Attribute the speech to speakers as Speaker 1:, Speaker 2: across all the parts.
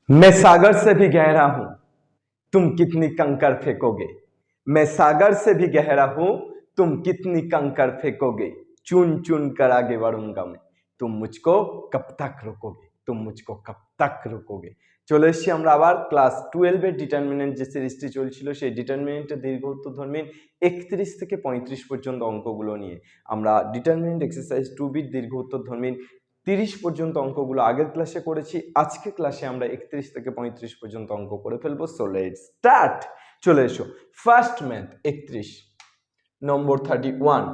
Speaker 1: मैं सागर से भी गहरा हूं, तुम कितनी कंकड़ फेंकोगे। मैं सागर से भी गहरा हूं, तुम कितनी कंकड़ फेंकोगे। चुन चुन कर आगे बढ़ूंगा मैं, तुम मुझको कब तक रोकोगे, तुम मुझको कब तक रोकोगे। চলে এসেছি আমরা আবার ক্লাস 12 এর ডিটারমিনেন্ট যে সিরিজটি চলছিল সেই ডিটারমিনেন্টের দীর্ঘ উত্তরধর্মীর 31 থেকে 35 পর্যন্ত অঙ্কগুলো নিয়ে আমরা ডিটারমিনেন্ট এক্সারসাইজ 2b দীর্ঘ উত্তরধর্মীর 30 পর্যন্ত অঙ্কগুলো আগের ক্লাসে করেছি। আজকে ক্লাসে আমরা 31 থেকে 35 পর্যন্ত অঙ্ক করে ফেলবো। So let's start. চলে এসো ফার্স্ট ম্যাথ 31 নম্বর 31।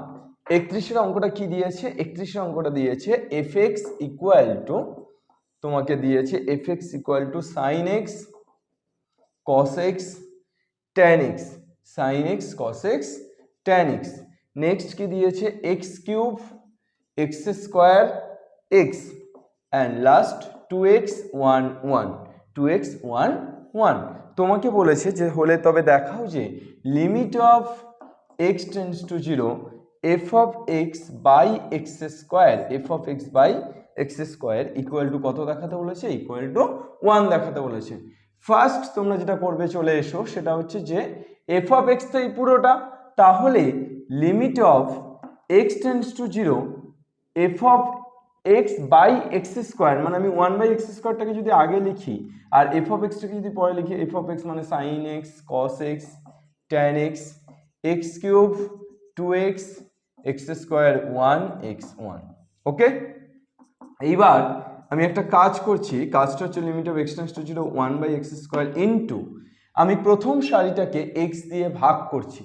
Speaker 1: 31 এর অঙ্কটা কি দিয়েছে? 31 এর অঙ্কটা দিয়েছে fx ইকুয়াল টু, তোমাকে দিয়েছে fx equal to sin x cos x tan x, sin x cos x tan x। Next কি দিয়েছে x cube x square x and last 2x 1 1 2x 1 1। তোমাকে বলেছে যে হলে তবে দেখাও যে limit of x tends to 0 f of x by x square f of x by x square equal to কত দেখাতে বলেছে? ইকুয়াল টু 1 দেখাতে বলেছে। ফার্স্ট তোমরা যেটা করবে, চলে এসো, সেটা হচ্ছে যে f of x তো এই পুরোটা, তাহলে limit of x tends to 0 f of x by x square, মানে আমি 1/x স্কোয়ারটাকে যদি আগে লিখি আর f of x টাকে যদি পরে লিখি, f of x মানে sin x cos x tan x x cube 2x x square 1 x 1। ওকে, এইবার আমি একটা কাজ করছি, কাজটা হচ্ছে limit of x tends to 0 1/x square into, আমি প্রথম সারিটাকে x দিয়ে ভাগ করছি।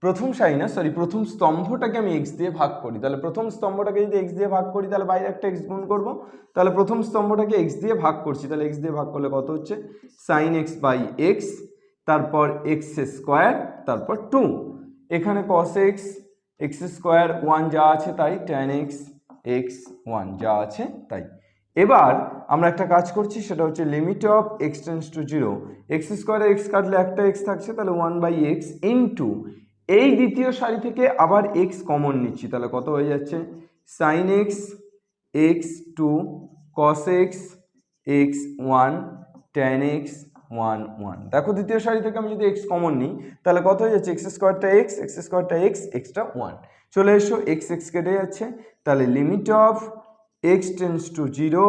Speaker 1: প্রথম সারি না, সরি, প্রথম স্তম্ভটাকে আমি x দিয়ে ভাগ করি। তাহলে প্রথম স্তম্ভটাকে যদি x দিয়ে ভাগ করি তাহলে বাইরে একটা x গুণ করব। তাহলে প্রথম স্তম্ভটাকে x দিয়ে ভাগ করছি, তাহলে x দিয়ে ভাগ করলে কত হচ্ছে? sin x বাই x, তারপর x স্কোয়ার, তারপর 2, এখানে cos x x স্কোয়ার 1 যা আছে তাই, tan x x 1 যা আছে তাই। এবার আমরা একটা কাজ করছি, সেটা হচ্ছে limit of x tends to 0 x স্কোয়ারে x কাটলে একটা x থাকছে, তাহলে 1/x ইনটু এই দ্বিতীয় সারি থেকে আবার x কমন নিচ্ছি, তাহলে কত হয়ে যাচ্ছে? sin x x 2 cos x x 1 tan x 1 1। দেখো দ্বিতীয় সারি থেকে আমি যদি x কমন নিই তাহলে কত হয়ে যাচ্ছে? x স্কোয়ারটা x স্কোয়ারটা x এক্সটা 1। চলে এসো, x x কেটে যাচ্ছে, তাহলে limit of x tends to 0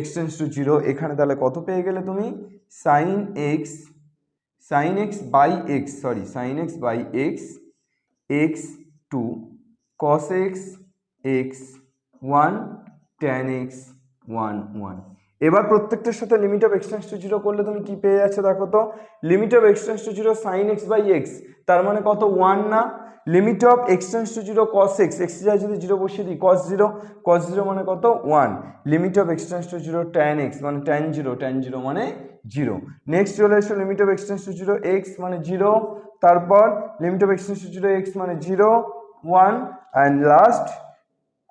Speaker 1: x tends to 0, এখানে তাহলে কত পেয়ে গেলে তুমি? sin x by x, sorry, sin x by x x 2 cos x x 1 tan x 1 1। এবার প্রত্যেকটার সাথে limit of x tends to 0 করলে তুমি কি পেয়ে যাচ্ছ দেখো তো? Limit of x tends to 0 sin x by x, তার মানে কত? 1 না? Limit of x tends to 0 cos x, x যায় যদি 0 বসিয়ে দিই, cos 0 মানে কত? 1। Limit of x tends to 0 tan x মানে tan 0 মানে 0। নেক্সট চলে এসো, limit of x tends to 0 x মানে 0, তারপর limit of x tends to 0 x মানে 0 1 অ্যান্ড লাস্ট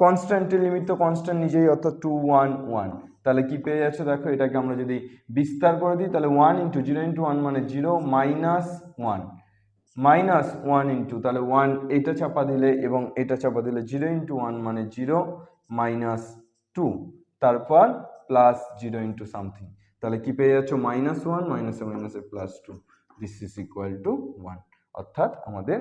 Speaker 1: কনস্ট্যান্টের লিমিট তো কনস্ট্যান্ট নিজেই, অর্থাৎ 2 1 1। তাহলে কি পেয়ে যাচ্ছে দেখো? এটাকে আমরা যদি বিস্তার করে দিই তাহলে 1 ইন্টু 0 ইন্টু 1 মানে 0 মাইনাস 1 ইন্টু, তাহলে 1 এটা চাপা দিলে এবং এটা চাপা দিলে 0 ইন্টু 1 মানে 0 মাইনাস 2, তারপর প্লাস 0 ইন্টু সামথিং, তাহলে কি পেয়ে যাচ্ছ? -1 মাইনাসে মাইনাসে plus 2, this is equal two 1। অর্থাৎ আমাদের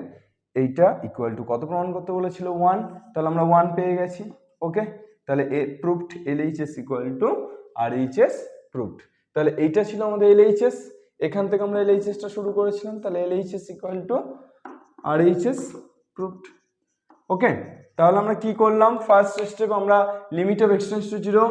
Speaker 1: এইটা ইকুয়াল টু কত প্রমাণ করতে বলেছিল? 1। তাহলে আমরা 1 পেয়ে গেছি। ওকে, তাহলে proved LHS equal to RHS proved. তাহলে এইটা ছিল আমাদের LHS, এখান থেকে আমরা LHS টা শুরু করেছিলাম, তাহলে LHS equal to RHS proved. Okay, তাহলে আমরা কি করলাম? ফার্স্ট স্টেপ আমরা limit of x tends to 0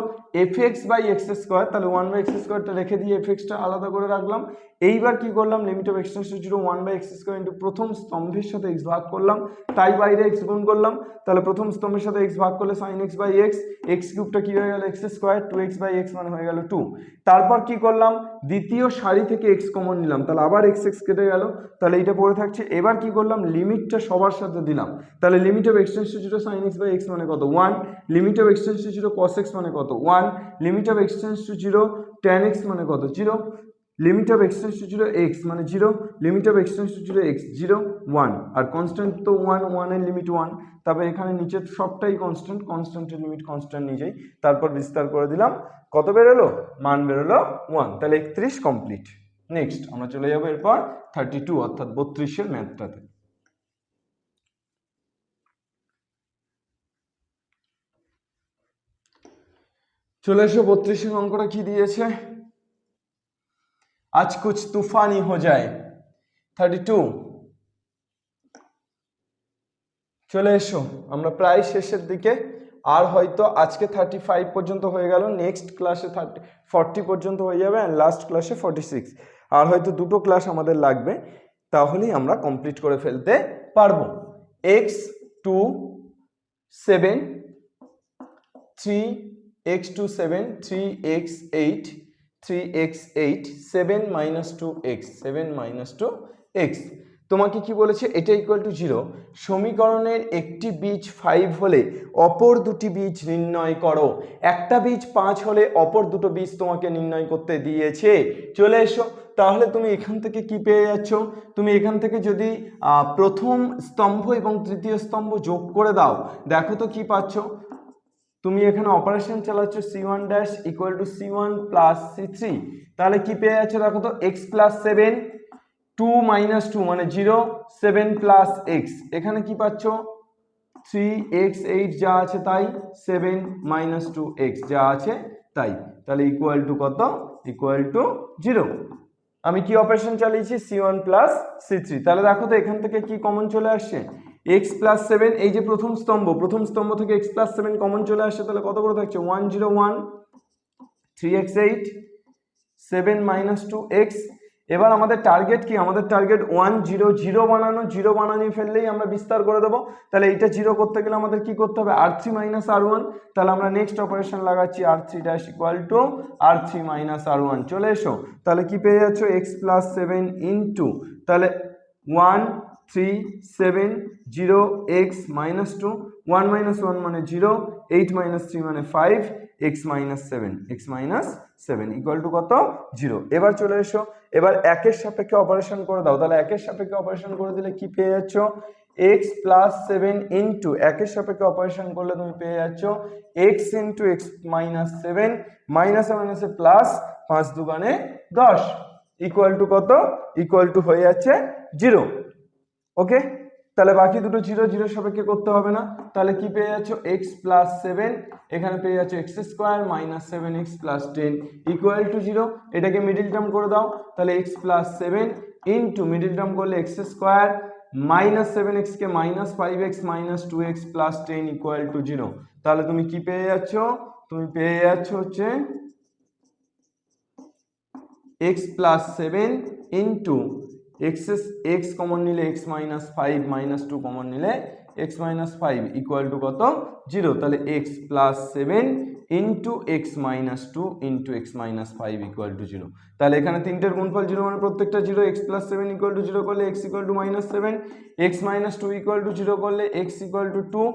Speaker 1: fx by x square, তাহলে 1/x স্কয়ারটা রেখে দিয়ে fx টা আলাদা করে রাখলাম। এইবার কি করলাম? Limit of x tends to 0 1/x square into প্রথম স্তম্ভের সাথে x ভাগ করলাম, তাই বাইরে x গুণ করলাম, তাহলে প্রথম স্তম্ভের সাথে x ভাগ করলে sin x by x, x কিউবটা কি হয়ে গেল? x square 2x by x মানে হয়ে গেল 2। তারপর কি করলাম? দ্বিতীয় সারি থেকে x কমন নিলাম, তাহলে আবার x x কেটে গেল, তাহলে এটা পড়ে থাকছে। এবার কি করলাম? লিমিটটা সবার সাথে দিলাম, তাহলে limit of x tends to 0 sin x by x মানে কত? 1। Limit of x tends to 0 cos x মানে কত? 1। Limit of x tends to 0 tan x মানে কত? 0। Limit of x tends to zero x মানে 0, limit of x tends to zero x 0 1, আর constant তো 1 এর লিমিট 1, তারপর এখানে নিচে সবটাই কনস্ট্যান্ট, কনস্ট্যান্টের লিমিট কনস্ট্যান্ট নিজেই, তারপর বিস্তার করে দিলাম, কত বেরোলো, মান বেরোলো 1, তাহলে 31 কমপ্লিট। নেক্সট আমরা চলে যাবো এরপর 32 অর্থাৎ 32 এর ম্যাথটাতে। চলে এসো 32 এর অঙ্কটা কি দিয়েছে, আজ কুছ তুফানি হো যায় 32। চলে এসো, আমরা প্রায় শেষের দিকে, আর হয়তো আজকে 35 পর্যন্ত হয়ে গেল, নেক্সট ক্লাসে 40 পর্যন্ত হয়ে যাবে, আর লাস্ট ক্লাসে 46, আর হয়তো দুটো ক্লাস আমাদের লাগবে, তাহলেই আমরা কমপ্লিট করে ফেলতে পারবো। x 2 7 3x 2 7 3x 8 3x 8 7 2x 7 2x। তোমাকে কি বলেছে, এটা ইকুয়াল টু 0, সমীকরণের একটি বীজ 5 হলে অপর দুটি বীজ নির্ণয় করো। একটা বীজ 5 হলে অপর দুটো বীজ তোমাকে নির্ণয় করতে দিয়েছে। চলে এসো, তাহলে তুমি এখান থেকে কি পেয়ে যাচ্ছ, তুমি এখান থেকে যদি প্রথম স্তম্ভ এবং তৃতীয় স্তম্ভ যোগ করে দাও, দেখো তো কি পাচ্ছ, তুমি এখানে অপারেশন চালাচ্ছ c1 dash equal to c1 plus c3, তাহলে কি পেয়ে যাচ্ছ দেখো তো, x প্লাস 7 2 মাইনাস 2 মানে 0 7 প্লাস x, এখানে কি পাচ্ছ 3x 8 যা আছে তাই, 7 মাইনাস 2x যা আছে তাই, তাহলে ইকুয়াল টু কত, ইকুয়াল টু 0। আমি কি অপারেশন চালিয়েছি, c1 প্লাস c3, তাহলে দেখো তো এখান থেকে কি কমন চলে আসছে, x প্লাস 7, এই যে প্রথম স্তম্ভ থেকে x প্লাস 7 কমন চলে আসছে, তাহলে কত করে থাকছে 1 0 1 3x 8 7 মাইনাস 2x। এবার আমাদের টার্গেট কি, আমাদের টার্গেট 1 0 0 বানানো, 0 বানানিয়ে ফেললেই আমরা বিস্তার করে দেবো, তাহলে এইটা 0 করতে গেলে আমাদের কি করতে হবে, r3 মাইনাস r1, তাহলে আমরা নেক্সট অপারেশন লাগাচ্ছি r3 dash equal two r3 minus r1। চলে এসো, তাহলে কি পেয়ে যাচ্ছ x প্লাস 7 ইন্টু, তাহলে 1 3 7 0 x মাইনাস 2, 1 মাইনাস 1 মানে 0, 8 মাইনাস 3 মানে 5, x মাইনাস 7 ইকুয়াল টু কত 0। এবার চলে এসো, এবার একের সাপেক্ষে অপারেশন করে দাও, তাহলে একের সাপেক্ষে অপারেশন করে দিলে কি পেয়ে যাচ্ছ, x প্লাস 7 ইন্টু, একের সাপেক্ষে অপারেশন করলে তুমি পেয়ে যাচ্ছ x ইন্টু x মাইনাস 7, মাইনাসে মাইনাসে প্লাস, 5 দুগুণে 10 ইকুয়াল টু কত, ইকুয়াল টু হয়ে যাচ্ছে 0। ওকে, তাহলে বাকি দুটো 0 0 সাপেক্ষে করতে হবে না, তাহলে কি পেয়ে যাচ্ছ x প্লাস 7, এখানে পেয়ে যাচ্ছ x square minus 7x plus 10 equal to 0। এটাকে মিডিল টার্ম করে দাও, তাহলে x plus 7 into middle term করলে x square minus 7x K minus 5x minus 2x plus 10 equal to 0। তাহলে তুমি কি পেয়ে যাচ্ছ, তুমি পেয়ে যাচ্ছ হচ্ছে x plus 7 into x common নিলে x মাইনাস 5 মাইনাস 2 কমন নিলে x মাইনাস 5 ইকুয়াল টু কত 0। তাহলে x plus 7 into x minus 2 into x minus 5 equal to 0। তাহলে এখানে তিনটের গুণফল 0 মানে প্রত্যেকটা 0, x প্লাস 7 ইকুয়াল টু 0 করলে x equal to minus 7, x minus 2 equal to 0 করলে x equal to 2,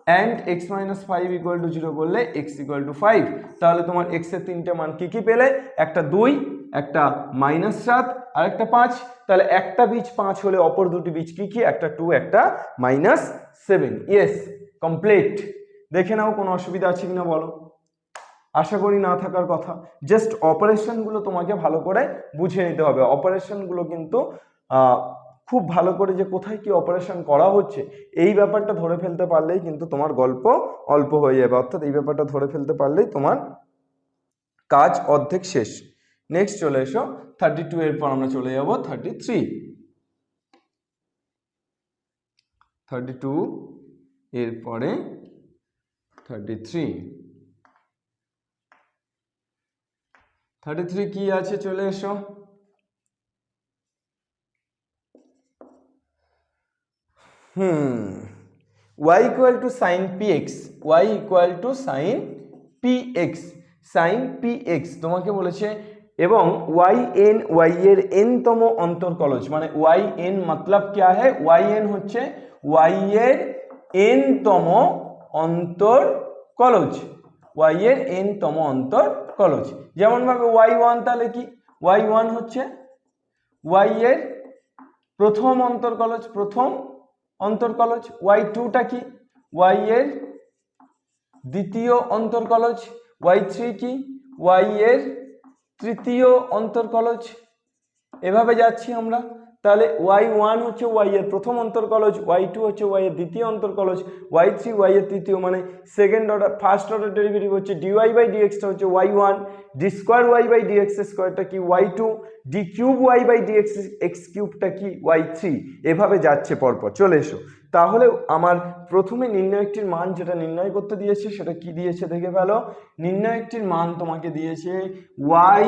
Speaker 1: and x minus 5 equal to 0 করলে x ইকুয়াল টু 5। তাহলে তোমার x এর তিনটে মান কি কি পেলে, একটা 2, একটা মাইনাস 7 আর একটা 5। তাহলে একটা বীজ 5 হলে অপর দুটি বীজ কি কি, একটা 2 একটা মাইনাস 7। Yes, complete. দেখে নাও কোনো অসুবিধা আছে কিনা বলো, আশা করি না থাকার কথা। জাস্ট অপারেশনগুলো তোমাকে ভালো করে বুঝে নিতে হবে। অপারেশনগুলো কিন্তু খুব ভালো করে যে কোথায় কি অপারেশন করা হচ্ছে এই ব্যাপারটা ধরে ফেলতে পারলেই কিন্তু তোমার গল্প অল্প হয়ে যাবে, অর্থাৎ এই ব্যাপারটা ধরে ফেলতে পারলেই তোমার কাজ অর্ধেক শেষ। নেক্সট চলে এসো 32 এর পর আমরা চলে যাব 32 এর পরে 33 কি আছে, চলে এসো। y equal to sine px, y equal to sine px, sine px তোমাকে বলেছে, এবং yn y এর n তম অন্তরকলজ, মানে yn मतलब क्या है, yn হচ্ছে y এর n তম অন্তরকলজ, y এর n তম অন্তরকলজ। যেমন ভাবে y1 তাহলে কি y1 হচ্ছে y এর প্রথম অন্তরকলজ, y2টা কি y এর দ্বিতীয় অন্তরকলজ, y3 কি y এর তৃতীয় অন্তরকলজ। এভাবে যাচ্ছি আমরা। তাহলে y1 হচ্ছে y এর প্রথম অন্তরকলজ, y2 হচ্ছে y এর দ্বিতীয় অন্তরকলজ, y3 y এর তৃতীয়, মানে ফার্স্ট অর্ডার ডেরিভেটিভ হচ্ছে dy বাই dx টা হচ্ছে y1, d square y by dx স্কয়ারটা কি y2, d cube y by dx x কিউবটা কি y3। এভাবে যাচ্ছে পরপর। চলে এসো, তাহলে আমার প্রথমে নির্ণয়কটির মান যেটা নির্ণয় করতে দিয়েছে সেটা কি দিয়েছে দেখে ফেলো। নির্ণয়কটির মান তোমাকে দিয়েছে y,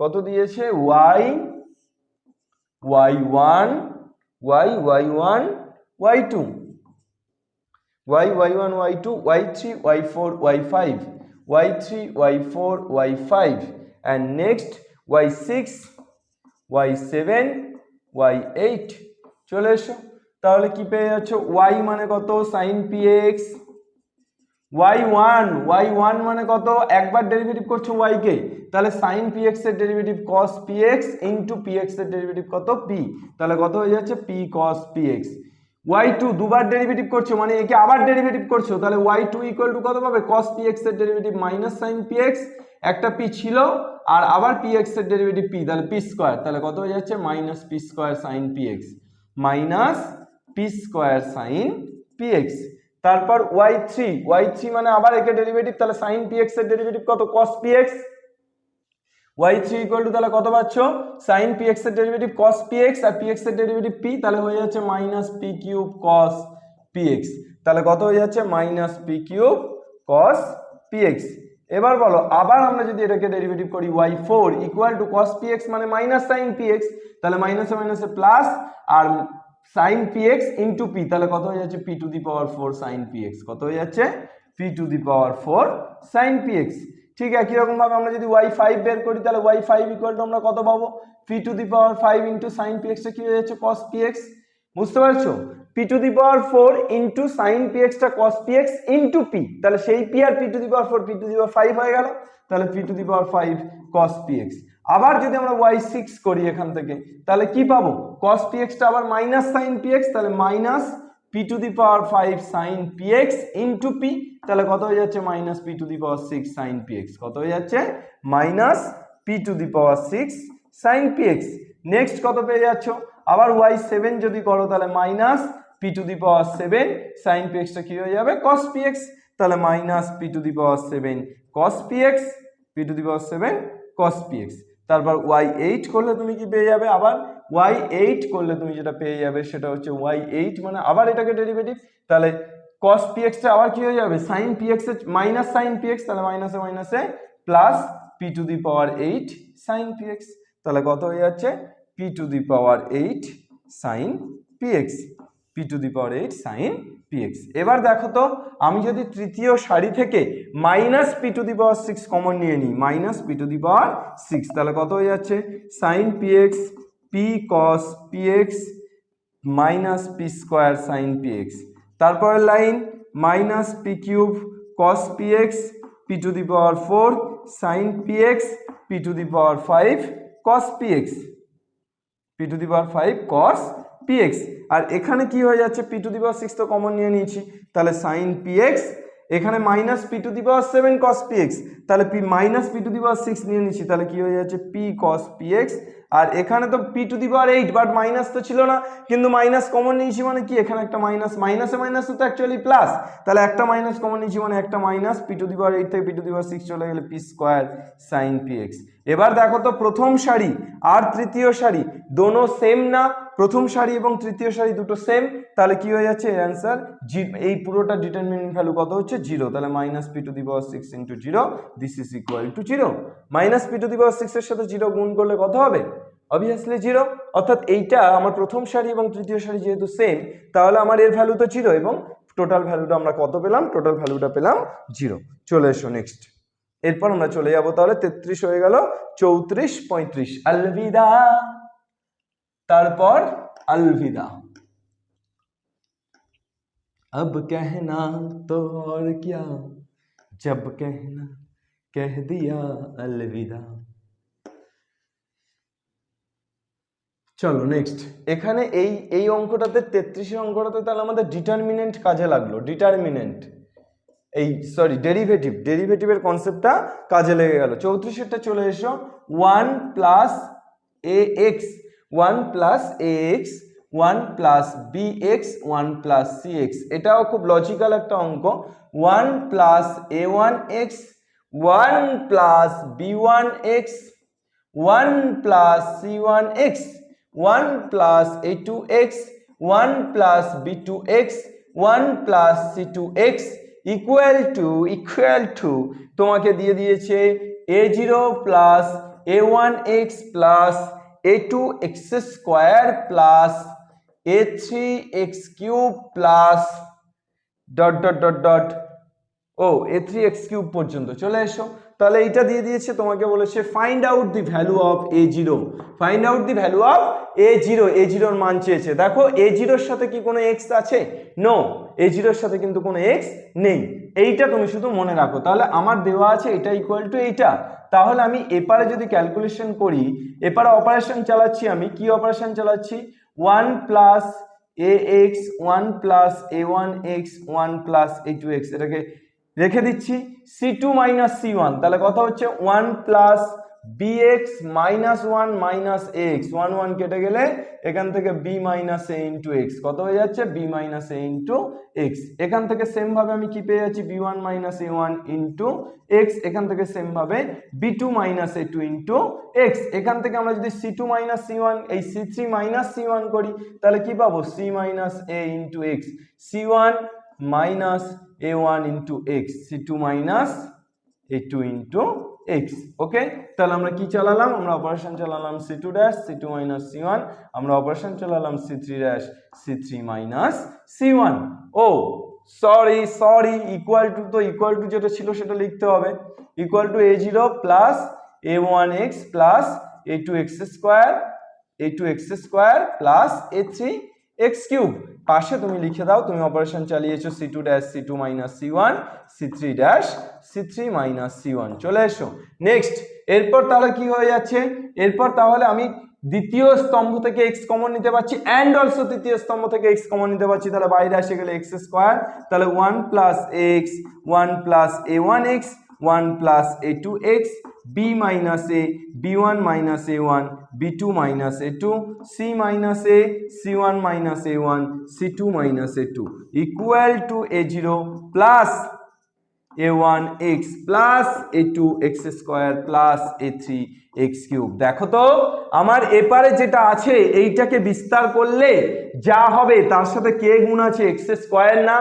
Speaker 1: কত দিয়েছে y1 y1 y2 y1 y2 y3 y4 y5 y3 y4 y5 and next y6 y7 y8। চলে এসো, তাহলে কি পেয়ে যাচ্ছ y মানে কত sin px, y1 মানে কত একবার ডেরিভেটিভ করছো y কে, তাহলে sin px এর derivative cos px into px এর ডেরিভেটিভ কত p, তাহলে কত হয়ে যাচ্ছে p cos px। y2 দুবার ডেরিভেটিভ করছো মানে একে আবার ডেরিভেটিভ করছো, তাহলে y2 ইকুয়াল টু কত পাবে cos px এর ডেরিভেটিভ মাইনাস sin px, একটা p ছিল আর আবার px এর ডেরিভেটিভ p, তাহলে p স্কয়ার, তাহলে কত হয়ে যাচ্ছে minus p square sin px, minus p square sin px। তারপর y3 মানে আবার একে ডেরিভেটিভ, তাহলে sin px এর ডেরিভেটিভ কত cos px, y3 equal to তাহলে কত পাচ্ছ sin px এর ডেরিভেটিভ cos px আর px এর ডেরিভেটিভ p, তাহলে হয়ে যাচ্ছে minus p cube cos px, তাহলে কত হয়ে যাচ্ছে minus p cube cos px। এবার বলো আবার আমরা যদি এটাকে ডেরিভেটিভ করি y4 equal to cos px মানে মাইনাস sin px, তাহলে মাইনাসে মাইনাসে প্লাস আর sin px ইনটু p, তাহলে কত হয়ে যাচ্ছে p to the power 4 sin px, কত হয়ে যাচ্ছে p to the power 4 sin px। ঠিক একই রকম ভাবে আমরা যদি y5 বের করি তাহলে y5 ইকুয়াল টু আমরা কত পাবো p to the power 5 into sin px টা কি হয়ে যাচ্ছে cos px। বুঝতে পারছো, p to the power 4 into sin px টা cos px ইনটু p, তাহলে সেই p আর p to the power 4 p to the power 5 হয়ে গেল, তাহলে p to the power 5 cos px। আবার যদি আমরা y6 করি এখান থেকে তাহলে কি পাবো cos px টা আবার মাইনাস sin px, তাহলে minus p to the power 5 sin px into p, তাহলে কত হয়ে যাচ্ছে minus p to the power 6 sin px, কত হয়ে যাচ্ছে minus p to the power 6 sin px। Next কত পেয়ে যাচ্ছ আবার y7 যদি করো তাহলে minus p to the power 7 sin px টা কি হয়ে যাবে cos px, তাহলে minus p to the power 7 cos px, p to the power 7 cos px। তারপর y8 করলে তুমি কি পেয়ে যাবে, আবার y8 করলে তুমি যেটা পেয়ে যাবে সেটা হচ্ছে y8 মানে আবার এটাকে ডেরিভেটিভ, তাহলে cos px টা আবার কি হয়ে যাবে sin px এর মাইনাস sin px, তাহলে মাইনাসে মাইনাসে plus p to the power 8 sin px, তাহলে কত হয়ে যাচ্ছে p to the power 8 sin px, p to the power 8 sin px। এবার দেখো তো আমি যদি তৃতীয় সারি থেকে minus p to the power 6 common নিয়ে নিই, minus p to the power 6, তাহলে কত হয়ে যাচ্ছে sin px p cos px minus p square sin px। তারপরের line minus p cube cos px p to the power 4 sin px p to the power 5 cos px, p to the power 5 cos px। আর এখানে কি হয়ে যাচ্ছে p to the power 6 তো common নিয়ে নিয়েছি, তাহলে sin px, এখানে minus p to the power 7 cos px, তাহলে p minus p to the power 6 নিয়ে নিচ্ছি, তাহলে কি হয়ে যাচ্ছে p cos px। আর এখানে তো p to the power 8 but minus তো ছিল না, কিন্তু মাইনাস কমন নিয়েছি মানে কি এখানে একটা মাইনাস, মাইনাসে মাইনাসে তো অ্যাকচুয়ালি প্লাস, তাহলে একটা মাইনাস কমন নিয়েছি মানে একটা মাইনাস, p টু দি পাওয়ার 8 থেকে p টু দি পাওয়ার 6 চলে গেলে p স্কয়ার sin px। এবার দেখো তো প্রথম সারি আর তৃতীয় সারি দোনো সেম না, প্রথম সারি এবং তৃতীয় সারি দুটো সেম, তাহলে কি হয়ে যাচ্ছে এর অ্যান্সার এই পুরোটা ডিটারমিনেন্ট ভ্যালু কত হচ্ছে 0, তাহলে minus p to the power 6 into 0 this is equal to 0। Minus p to the power 6 এর সাথে 0 গুণ করলে কত হবে অবভিয়াসলি 0, অর্থাৎ এইটা আমার প্রথম সারি এবং তৃতীয় সারি যেহেতু সেম তাহলে আমার এর ভ্যালু তো 0 এবং টোটাল ভ্যালুটা আমরা কত পেলাম, টোটাল ভ্যালুটা পেলাম 0। চলে এসো নেক্সট, এরপর আমরা চলে যাব তাহলে 33 হয়ে গেল, 34 35 अलविदा, তারপর अलविदा। अब कहना तो और क्या, जब कहना कह दिया अलविदा। চলো নেক্সট, এখানে এই অঙ্কটাতে 33 অঙ্কটাতে তাহলে আমাদের ডিটারমিনেন্ট কাজে লাগলো, ডিটারমিনেন্ট এই সরি ডেরিভেটিভের কনসেপ্টটা কাজে লেগে গেল। 34টা চলে এসো, 1 plus a x 1 plus a x 1 plus b x 1 plus c x, এটাও খুব লজিক্যাল একটা অঙ্ক। 1 plus a one x 1 plus b one x 1 plus c one x 1 plus a two x 1 plus b two x 1 plus c two x equal to তোমাকে দিয়ে দিয়েছে a0 plus a1 x plus a2 x square plus a3 x cube plus dot dot dot dot a3 x cube পর্যন্ত চলে এসো। তাহলে এইটা দিয়ে দিয়েছে, তোমাকে বলেছে find out the value of a0, find out the value of a0, a0 এর মান চেয়েছে। দেখো a0 এর সাথে কি কোনো x আছে? নো, a0 এর সাথে কিন্তু কোনো x নেই, এইটা তুমি শুধু মনে রাখো। তাহলে আমার দেওয়া আছে এটা ইকুয়াল টু এইটা, তাহলে আমি এপারে যদি ক্যালকুলেশন করি, এপারে অপারেশন চালাচ্ছি, আমি কি অপারেশন চালাচ্ছি? 1 plus ax 1 plus a1x 1 plus a2x, এটাকে রেখে দিচ্ছি c2 মাইনাস c1, তাহলে কথা হচ্ছে 1 plus bx minus 1 minus ax, 1 1 কেটে গেলে এখান থেকে b minus a into x, কত হয়ে যাচ্ছে? b minus a into x. এখান থেকে সেম ভাবে আমি কি পেয়ে যাচ্ছি? b1 minus a1 into x. এখান থেকে সেম ভাবে b2 minus a2 into x. এখান থেকে আমরা যদি c2 মাইনাস c1 এই c3 মাইনাস c1 করি, তাহলে কি পাবো? c minus a into x, c1 minus a1 into x, c2 minus a2 into x. Okay, তাহলে আমরা কি চালালাম? আমরা operation চালালাম c2 dash c2 minus c1, আমরা অপারেশন চালালাম c3 dash c3 minus c1। ও সরি ইকুয়াল টু যেটা ছিল সেটা লিখতে হবে, equal to a0 plus a1x plus a2x square plus a3 x cube. পাশে তুমি লিখে দাও, তুমি অপারেশন চালিয়েছো c2 dash c2 minus c1 c3 dash c3 minus c1। চলে এসো নেক্সট। এরপর তাহলে কি হয়ে যাচ্ছে? এরপর তাহলে আমি দ্বিতীয় স্তম্ভ থেকে x কমন নিতে পারছি, অ্যান্ড অলসো তৃতীয় স্তম্ভ থেকে x কমন নিতে পারছি, তাহলে বাইরে আসে গেলে x স্কোয়ার, তাহলে 1 plus x 1 plus a1x 1 plus a2x b minus a b1 minus a1 b2 minus a2 c minus a c1 minus a1 c2 minus a2 equal to a0 plus a1x plus a2x square plus a3 x cube. দেখো তো আমার এপারে যেটা আছে এইটাকে বিস্তার করলে যা হবে তার সাথে কে গুণ আছে? x স্কোয়ার না?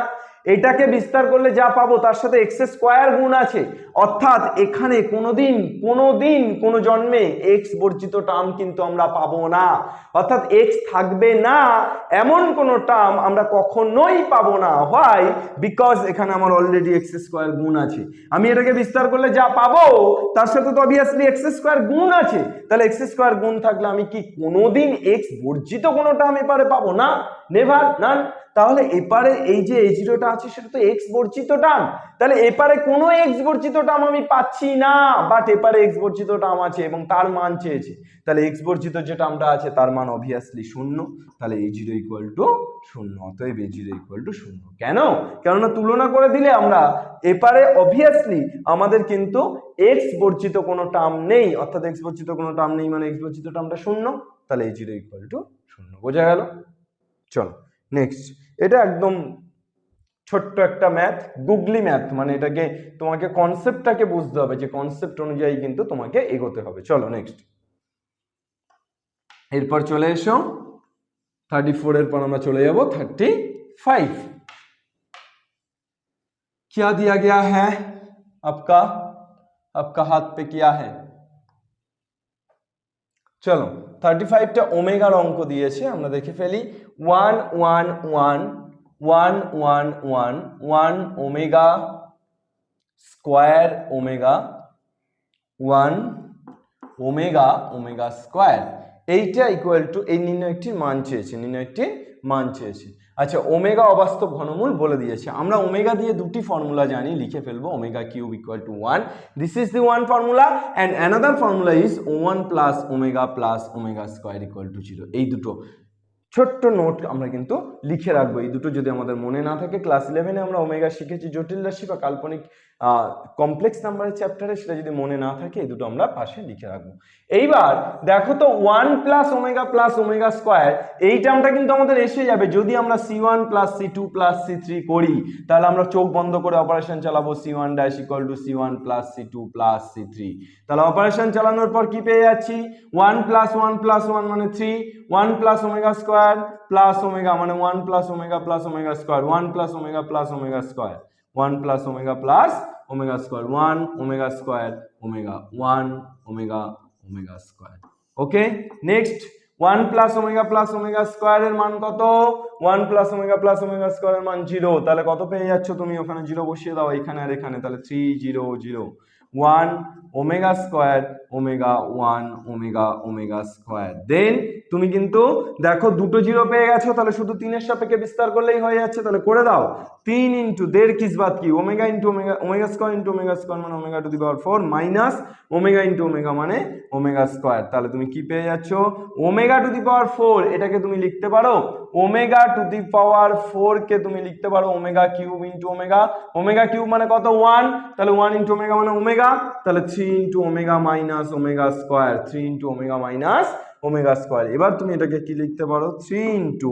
Speaker 1: এটাকে বিস্তার করলে যা পাবো তার সাথে x স্কোয়ার গুণ আছে, অর্থাৎ এখানে কোনোদিন কোনো জন্মে x বর্জিত টার্ম কিন্তু আমরা পাবো না, অর্থাৎ x থাকবে না এমন কোনো টার্ম আমরা কখনোই পাবো না। হয় বিকজ এখানে আমার অলরেডি x স্কোয়ার গুণ আছে, আমি এটাকে বিস্তার করলে যা পাবো তার সাথে তো অবভিয়াসলি x স্কোয়ার গুণ আছে, তাহলে x স্কোয়ার গুণ থাকলে আমি কি কোনোদিন x বর্জিত কোনো টার্ম এপারে পাবো না? নেভার, নান। তাহলে এপারে এই যে a0টা আছে সেটা তো x বর্জিত টার্ম, তাহলে এপারে কোনো x বর্জিত টার্ম আমি পাচ্ছি না, বাট এপারে x বর্জিত টার্ম আছে এবং তার মান চেয়েছে, তাহলে x বর্জিত যে টার্মটা আছে তার মান অবভিয়াসলি 0, তাহলে a0 ইকুয়াল টু 0, অতএব a0 ইকুয়াল টু 0। কেন? কেননা তুলনা করে দিলে আমরা এপারে অবভিয়াসলি আমাদের কিন্তু x বর্জিত কোনো টার্ম নেই, অর্থাৎ x বর্জিত কোনো টার্ম নেই মানে x বর্জিত টার্মটা 0, তাহলে a0 ইকুয়াল টু 0। বোঝা গেল? চলো নেক্সট। এটা একদম ছোট্ট একটা ম্যাথ, গুগলি ম্যাথ, মানে এটাকে তোমাকে কনসেপ্টটাকে বুঝতে হবে, যে কনসেপ্ট অনুযায়ী কিন্তু তোমাকে এগোতে হবে। চলো নেক্সট। এরপর চলে এসো 34 এর পর আমরা চলে যাব 35। क्या दिया गया है आपका हाथ पे क्या है? চলো 35টা ওমেগার অঙ্ক দিয়েছে, আমরা দেখে ফেলি। 1 1 1 1 1 1 1 omega square omega 1 omega omega square এইটা ইকুয়াল টু এই নির্ণয়টির মান চেয়েছে, নির্ণয়টির মান চেয়েছে। আচ্ছা, ওমেগা অবাস্তব ঘনমূল বলে দিয়েছে। আমরা ওমেগা দিয়ে দুটি ফর্মুলা জানি, লিখে ফেলবো। Omega cube equal to 1, this is the one formula, and another formula is 1 plus omega square equal to 0। এই দুটো ছোট্ট নোট আমরা কিন্তু লিখে রাখবো। এই দুটো যদি আমাদের মনে না থাকে, ক্লাস 11-এ আমরা ওমেগা শিখেছি, জটিল রাশি বা কাল্পনিক কমপ্লেক্স নাম্বারের চ্যাপ্টারে, সেটা যদি মনে না থাকে এই দুটো আমরা পাশে লিখে রাখবো। এইবার দেখো তো 1 প্লাস ওমেগা স্কোয়ার, এই টার্মটা কিন্তু আমাদের এসে যাবে যদি আমরা c1 plus c2 plus c3 করি। তাহলে আমরা চোখ বন্ধ করে অপারেশন চালাবো, c1 dash equal to c1 plus c2 plus c3। তাহলে অপারেশন চালানোর পর কি পেয়ে যাচ্ছি, 1 প্লাস 1 মানে 3, 1 plus omega square plus omega মানে 1 plus omega square, 1 plus omega square, 1 plus omega square, 1 omega square omega, 1 omega square. Okay, next 1 plus omega স্কোয়ারের মান কত, 1 প্লাস ওমেগা স্কোয়ারের মান 0। তাহলে কত পেয়ে যাচ্ছ তুমি, ওখানে 0 বসিয়ে দাও, এখানে আর এখানে, তাহলে 3 0 0, 1 omega square omega, 1 omega square. Then তুমি কিন্তু দেখো দুটো 0 পেয়ে গেছো, তাহলে শুধু 3-এর সাপেক্ষে বিস্তার করলেই হয়ে যাচ্ছে। তাহলে করে দাও, 3 ইন্টু দেড় কিসবাত কি, omega into omega square into omega square মানে omega to the power 4 minus omega into omega মানে ওমেগা স্কোয়ার। তাহলে তুমি কি পেয়ে যাচ্ছ, ওমেগা টু দি পাওয়ার 4, এটাকে তুমি লিখতে পারো ওমেগা টু দি পাওয়ার 4 কে তুমি লিখতে পারো omega cube into omega. Omega cube মানে কত, 1, তাহলে 1 ইন্টু ওমেগা মানে ওমেগা, তাহলে 3 into omega minus omega square, 3 into omega minus omega square. এবার তুমি এটাকে কি লিখতে পারো, 3 ইন্টু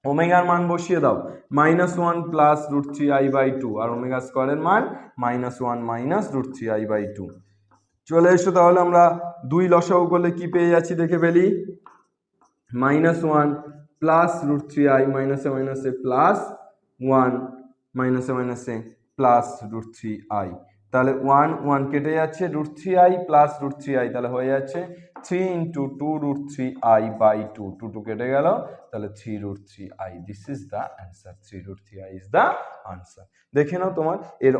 Speaker 1: ওমেগার মান বসিয়ে দাও, -1 প্লাস √3i/2, আর ওমেগা স্কোয়ারের মান -1 মাইনাস √3i/2। চলে এসো, তাহলে আমরা 2 লসাগু করলে কি পেয়ে যাচ্ছি দেখে ফেলি, -1 প্লাস √3i মাইনাসে মাইনাসে প্লাস 1 মাইনাসে মাইনাসে প্লাস √3i। তাহলে 1 1 কেটে যাচ্ছে, √3i প্লাস √3i, তাহলে হয়ে যাচ্ছে 3 ইন্টু 2√3i/2, 2 কেটে গেল, তাহলে 3√3i। This is the answer, 3√3i is the answer. দেখে নাও তোমার এর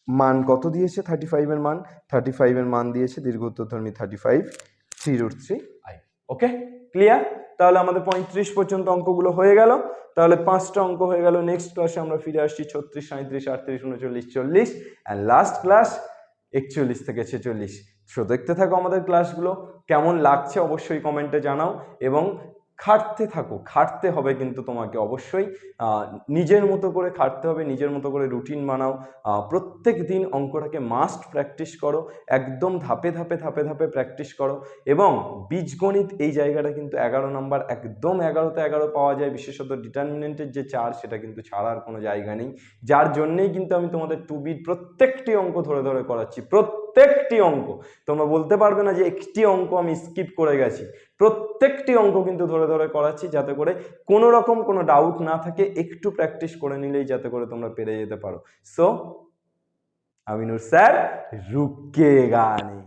Speaker 1: মান কত দিয়েছে, 35 এর মান, 35 এর মান দিয়েছে দীর্ঘত্বধর্মী 35, 3√3i। ওকে, ক্লিয়ার? তাহলে আমাদের 35 পর্যন্ত অঙ্কগুলো হয়ে গেল। তাহলে 5টা অঙ্ক হয়ে গেল। নেক্সট ক্লাসে আমরা ফিরে আসছি 36, 37, 38, 39, 40 অ্যান্ড লাস্ট ক্লাস 41 থেকে 46। সো দেখতে থাকো আমাদের ক্লাসগুলো, কেমন লাগছে অবশ্যই কমেন্টে জানাও, এবং খাটতে থাকো, খাটতে হবে কিন্তু তোমাকে অবশ্যই নিজের মতো করে খাটতে হবে, নিজের মতো করে রুটিন বানাও, প্রত্যেক দিন অঙ্কটাকে মাস্ট প্র্যাকটিস করো, একদম ধাপে ধাপে ধাপে ধাপে প্র্যাকটিস করো। এবং বীজগণিত এই জায়গাটা কিন্তু 11 নম্বর, একদম 11তে 11 পাওয়া যায়, বিশেষত ডিটারমিনেন্টের যে 4 সেটা কিন্তু ছাড়ার কোনো জায়গা নেই। যার জন্যেই কিন্তু আমি তোমাদের 2B প্রত্যেকটি অঙ্ক ধরে ধরে করাচ্ছি, প্রত্যেকটি অঙ্ক। তোমরা বলতে পারবে না যে একটি অঙ্ক আমি স্কিপ করে গেছি, প্রত্যেকটি অঙ্ক কিন্তু ধরে ধরে করাচ্ছি, যাতে করে কোনো রকম কোনো ডাউট না থাকে, একটু প্র্যাকটিস করে নিলেই যাতে করে তোমরা পেরে যেতে পারো। সো আমিনুর স্যার রুকেগা নেই।